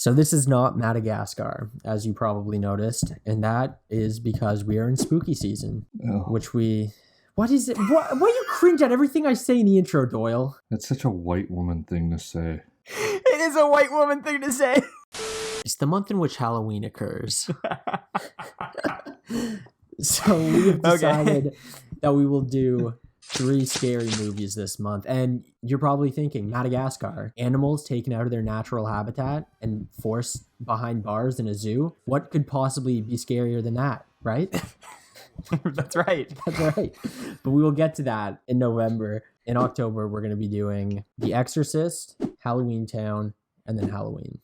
So this is not Madagascar, as you probably noticed, and that is because we are in spooky season, which we... What is it? Why you cringe at everything I say in the intro, Doyle? That's such a white woman thing to say. It is a white woman thing to say. It's the month in which Halloween occurs. So we have decided that we will do 3 scary movies this month. And you're probably thinking, Madagascar, animals taken out of their natural habitat and forced behind bars in a zoo. What could possibly be scarier than that, right? That's right. That's right. But we will get to that in November. In October, we're going to be doing The Exorcist, Halloween Town, and then Halloween.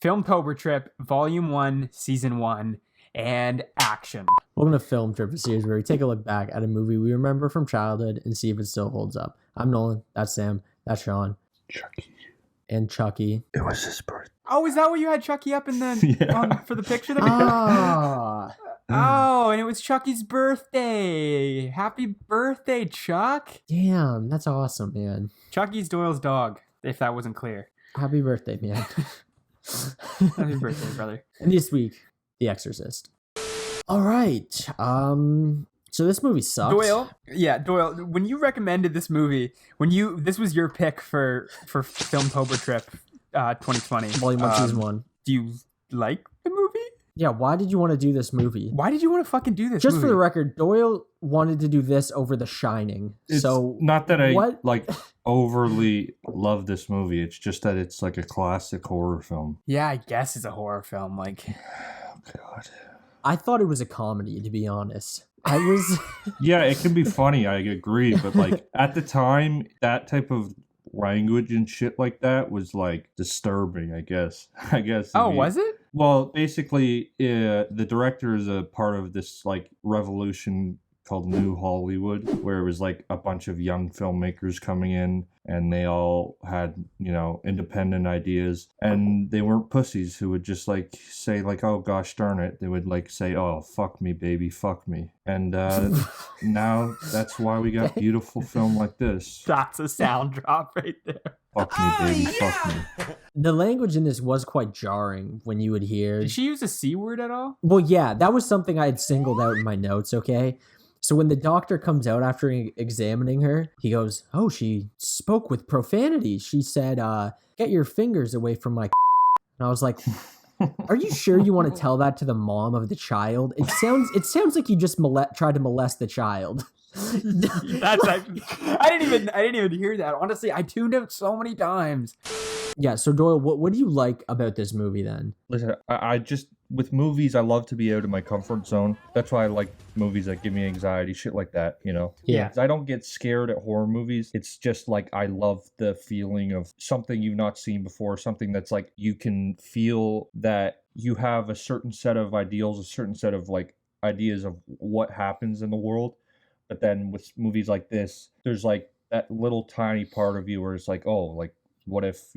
Filmtober Trip, Volume 1, Season 1, and action. Welcome to Film Trip, a series where we take a look back at a movie we remember from childhood and see if it still holds up. I'm Nolan. That's Sam. That's Sean. Chucky. And Chucky. It was his birthday. Oh, is that what you had Chucky up in the for the picture that we Ah. Oh, and it was Chucky's birthday. Happy birthday, Chuck. Damn, that's awesome, man. Chucky's Doyle's dog, if that wasn't clear. Happy birthday, man. Happy birthday, brother. And this week, The Exorcist. All right. So this movie sucks. Doyle, when you recommended this movie, this was your pick for Filmtober Trip 2020. Volume 1, Season 1. Do you like the movie? Yeah, why did you want to do this movie? Why did you want to fucking do this Just movie? for the record, Doyle wanted to do this over The Shining. It's so not that I overly love this movie. It's just that it's like a classic horror film. Yeah, I guess it's a horror film. Like, oh, God. I thought it was a comedy, to be honest. I was... Yeah, it can be funny, I agree. But like at the time, that type of language and shit like that was like disturbing, I guess. Oh, was it? Well, basically, the director is a part of this like revolution called New Hollywood, where it was like a bunch of young filmmakers coming in, and they all had, independent ideas, and they weren't pussies who would just like say like, oh gosh darn it. They would like say, oh fuck me baby, fuck me. And now that's why we got beautiful film like this. That's a sound drop right there. Fuck me baby, fuck me. The language in this was quite jarring when you would hear... Did she use a C word at all? Well, yeah, that was something I had singled out in my notes, okay? So when the doctor comes out after examining her, he goes, oh, she spoke with profanity. She said, get your fingers away from my... And I was like, are you sure you want to tell that to the mom of the child? It sounds like you just tried to molest the child. That's actually, I didn't even hear that. Honestly, I tuned out so many times. Yeah, so Doyle, what do you like about this movie then? Listen, I just, with movies, I love to be out of my comfort zone. That's why I like movies that give me anxiety, shit like that, Yeah. I don't get scared at horror movies. It's just like I love the feeling of something you've not seen before, something that's like you can feel that you have a certain set of ideals, a certain set of like ideas of what happens in the world. But then with movies like this, there's like that little tiny part of you where it's like, oh, like, what if,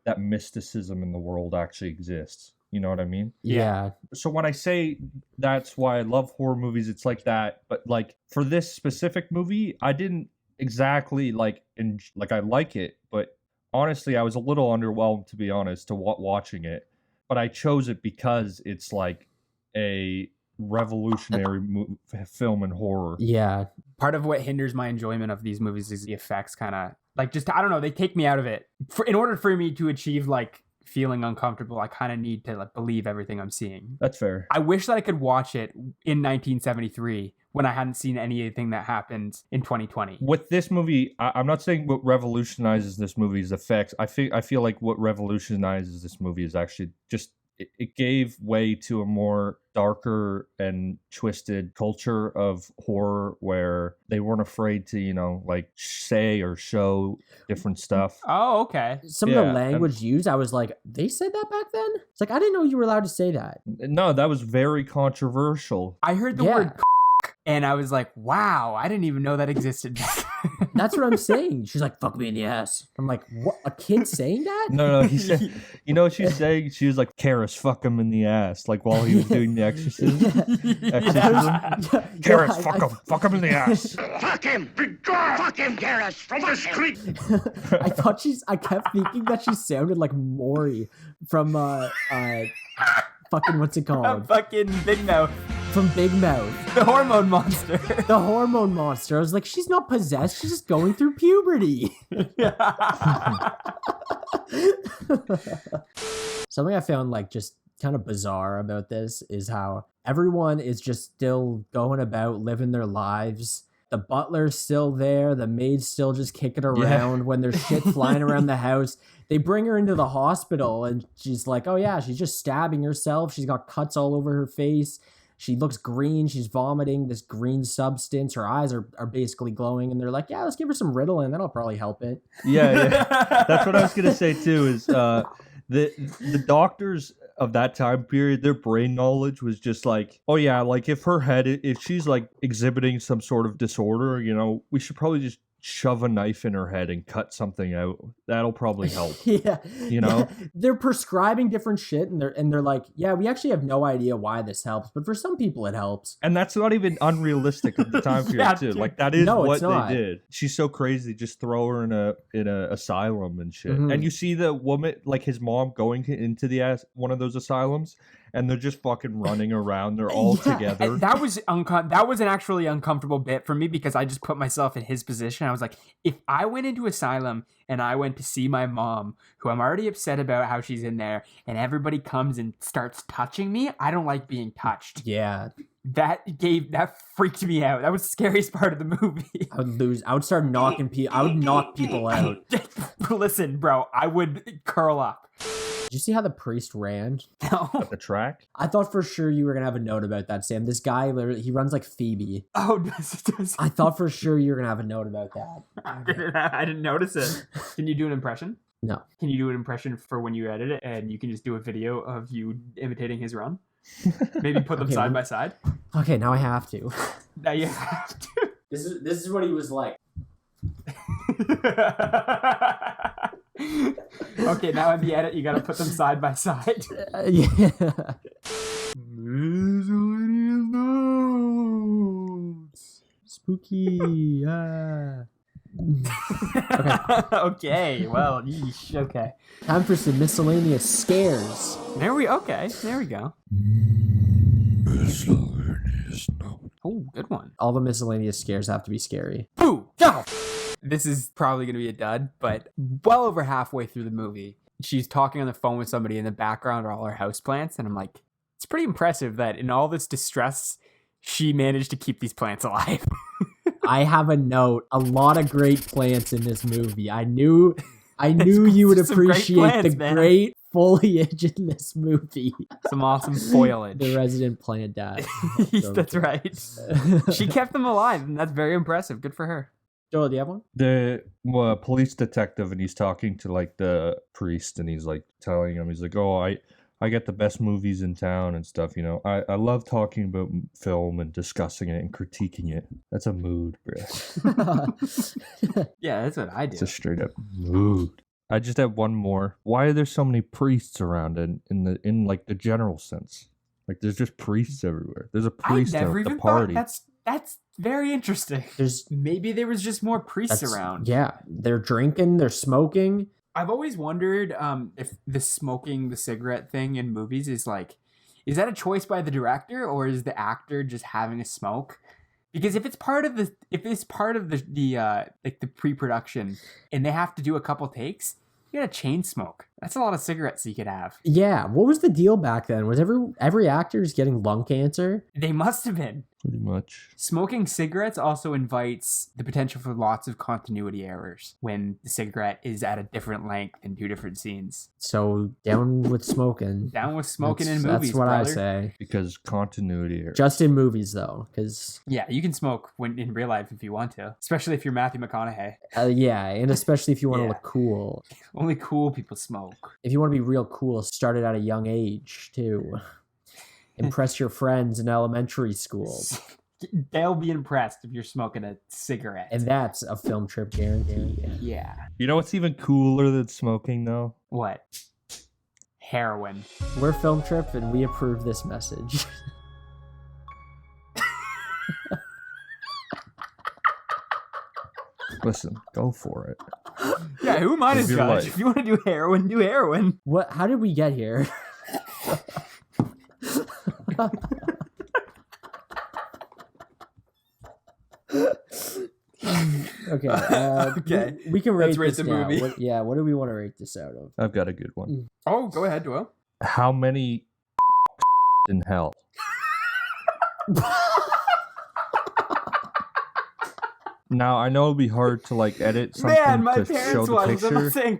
that mysticism in the world actually exists? You know what I mean? Yeah. So when I say that's why I love horror movies, it's like that. But like for this specific movie, I didn't exactly I like it. But honestly, I was a little underwhelmed, to be honest, to watching it. But I chose it because it's like a revolutionary film in horror. Yeah. Part of what hinders my enjoyment of these movies is the effects kind of like, just, I don't know, they take me out of it. In order for me to achieve like feeling uncomfortable, I kind of need to like believe everything I'm seeing. That's fair. I wish that I could watch it in 1973 when I hadn't seen anything that happened in 2020. With this movie, I'm not saying what revolutionizes this movie is effects. I feel like what revolutionizes this movie is actually just it gave way to a more darker and twisted culture of horror where they weren't afraid to, say or show different stuff. Oh, okay. Some of the language used, I was like, they said that back then? It's like, I didn't know you were allowed to say that. No, that was very controversial. I heard the word And I was like, wow, I didn't even know that existed. That's what I'm saying. She's like, fuck me in the ass. I'm like, what? A kid saying that? No, he said, you know what she's saying? She was like, Karis, fuck him in the ass. Like while he was doing the exorcism. Karis, fuck him in the ass. Fuck him! Fuck him, Garrus! From the street! I kept thinking that she sounded like Maury from, fucking, what's it called? Fucking Big Mouth. From Big Mouth. The hormone monster. The hormone monster. I was like, she's not possessed. She's just going through puberty. Something I found like just kind of bizarre about this is how everyone is just still going about living their lives. The butler's still there. The maid's still just kicking around when there's shit flying around the house. They bring her into the hospital and she's like, oh yeah, she's just stabbing herself. She's got cuts all over her face. She looks green. She's vomiting this green substance. Her eyes are basically glowing. And they're like, yeah, let's give her some Ritalin. That'll probably help it. Yeah. That's what I was going to say too is the doctors of that time period, their brain knowledge was just like, oh yeah, like if she's like exhibiting some sort of disorder, you know, we should probably just shove a knife in her head and cut something out. That'll probably help. Yeah. You know? Yeah. They're prescribing different shit and they're like, yeah, we actually have no idea why this helps, but for some people it helps. And that's not even unrealistic at the time period too. Like that is what they did. She's so crazy, just throw her in a asylum and shit. Mm-hmm. And you see the woman, like his mom going into one of those asylums, and they're just fucking running around. They're all together. And that was an actually uncomfortable bit for me because I just put myself in his position. I was like, if I went into asylum and I went to see my mom, who I'm already upset about how she's in there, and everybody comes and starts touching me, I don't like being touched. Yeah. That freaked me out. That was the scariest part of the movie. I would start knocking people. I would knock people out. Listen, bro, I would curl up. Did you see how the priest ran? No. At the track? I thought for sure you were going to have a note about that, Sam. This guy, literally, he runs like Phoebe. Oh, does I thought for sure you were going to have a note about that. I didn't notice it. Can you do an impression? No. Can you do an impression for when you edit it and you can just do a video of you imitating his run? Maybe put them side by side. Okay, now I have to. Now you have to. This is what he was like. Okay, now in the edit, you gotta put them side by side. Yeah. Spooky. Okay, well, yeesh, okay. Time for some miscellaneous scares. There we go. Miscellaneous note. Oh, good one. All the miscellaneous scares have to be scary. Boo! Go! This is probably going to be a dud, but well over halfway through the movie, she's talking on the phone with somebody. In the background are all her houseplants, and I'm like, it's pretty impressive that in all this distress, she managed to keep these plants alive. I have a note. A lot of great plants in this movie. I knew you would appreciate great foliage in this movie. Some awesome foliage. The resident plant died. That's right. She kept them alive, and that's very impressive. Good for her. Joel, do you have one? The police detective, and he's talking to like the priest, and he's like telling him, he's like, oh, I get the best movies in town and stuff, you know. I love talking about film and discussing it and critiquing it. That's a mood, bro. Yeah, that's what I do. It's a straight up mood. I just have one more. Why are there so many priests around in like the general sense? Like there's just priests everywhere. There's a priest at the party. That's very interesting. Maybe there was just more priests around. Yeah, they're drinking, they're smoking. I've always wondered if the smoking the cigarette thing in movies is that a choice by the director, or is the actor just having a smoke? Because if it's part of the pre-production and they have to do a couple takes, you gotta chain smoke. That's a lot of cigarettes you could have. Yeah, what was the deal back then? Was every actor just getting lung cancer? They must have been. Pretty much. Smoking cigarettes also invites the potential for lots of continuity errors when the cigarette is at a different length in two different scenes. So down with smoking. Down with smoking in movies, That's what brother. I say. Because continuity errors. Just in movies, though, because... Yeah, you can smoke in real life if you want to. Especially if you're Matthew McConaughey. Yeah, and especially if you want to look cool. Only cool people smoke. If you want to be real cool, start it at a young age, too. Impress your friends in elementary school. they'll be impressed if you're smoking a cigarette. And that's a film trip guarantee. yeah. You know what's even cooler than smoking, though? What? Heroin. We're Film Trip, and we approve this message. Listen, go for it. Yeah, who am I to Live your judge? life. If you want to do heroin, do heroin. What? How did we get here? Okay. Okay. We can rate Let's rate this the now. movie. What do we want to rate this out of? I've got a good one. Oh, go ahead, Doyle. How many in hell? Now, I know it'll be hard to like edit something Man, my to show parents the was. I'm picture. not saying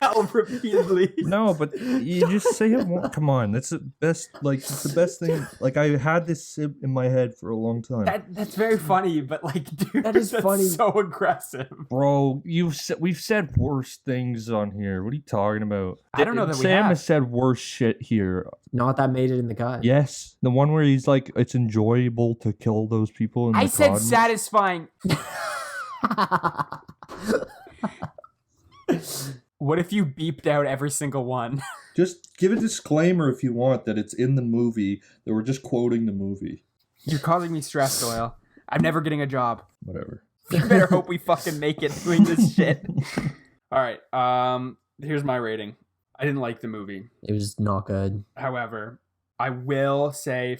hell repeatedly. No, but you just say it once. Come on, that's the best. Like it's the best thing. Like I had this in my head for a long time. That's very funny, but like, dude, That is that's funny. so aggressive. Bro, we've said worse things on here. What are you talking about? I don't know that we Sam have. has said worse shit here. Not that made it in the cut. Yes, the one where he's like, it's enjoyable to kill those people. In I the said cod. satisfying. What if you beeped out every single one? Just give a disclaimer if you want that it's in the movie, that we're just quoting the movie. You're causing me stress, Doyle. I'm never getting a job. Whatever. You better hope we fucking make it doing this shit. All right. Here's my rating. I didn't like the movie. It was not good. However, I will say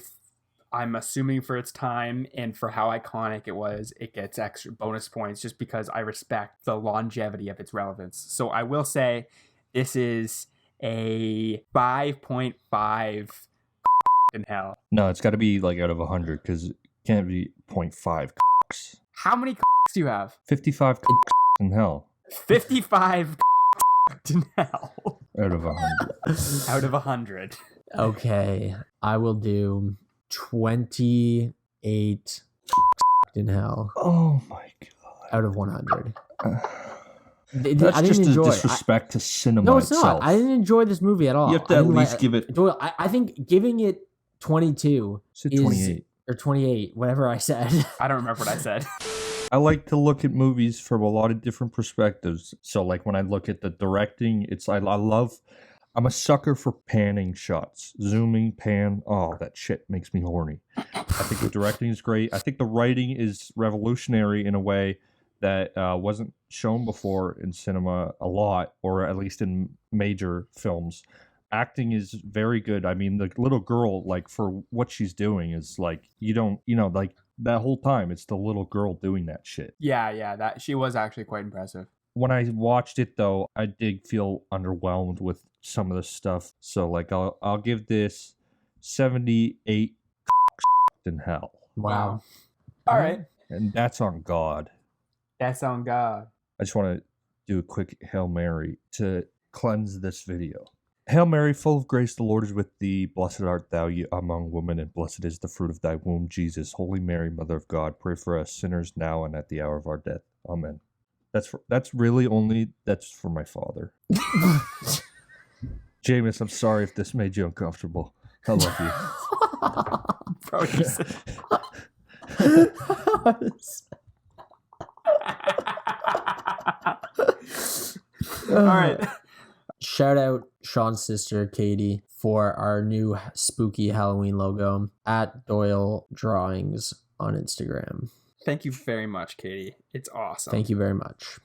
I'm assuming for its time and for how iconic it was, it gets extra bonus points just because I respect the longevity of its relevance. So I will say this is a 5.5 in hell. No, it's got to be like out of 100 because it can't be 0.5. How many do you have? 55 in hell 55 in hell out of 100. out of 100. Okay, I will do 28 in hell Oh my god. out of 100. That's I just didn't a enjoy it. disrespect to cinema No, it's itself. not. I didn't enjoy this movie at all. You have to I at didn't least like- give it. Doyle, I think giving it 22 Said is 28. or 28, whatever I said. I don't remember what I said. I like to look at movies from a lot of different perspectives. So, like when I look at the directing, I love. I'm a sucker for panning shots, zooming, pan. Oh, that shit makes me horny. I think the directing is great. I think the writing is revolutionary in a way that wasn't shown before in cinema a lot, or at least in major films. Acting is very good. I mean, the little girl, like for what she's doing, is like like that whole time it's the little girl doing that shit. Yeah, that she was actually quite impressive. When I watched it though, I did feel underwhelmed with some of the stuff. So like I'll give this 78 in hell. Wow. All right. And that's on God. That's on God. I just want to do a quick Hail Mary to cleanse this video. Hail Mary, full of grace, the Lord is with thee. Blessed art thou among women, and blessed is the fruit of thy womb, Jesus. Holy Mary, Mother of God, pray for us sinners now and at the hour of our death. Amen. That's for my father. Jameis, I'm sorry if this made you uncomfortable. I love you. Bro, you said- All right. Shout out Sean's sister, Katie, for our new spooky Halloween logo at Doyle Drawings on Instagram. Thank you very much, Katie. It's awesome. Thank you very much.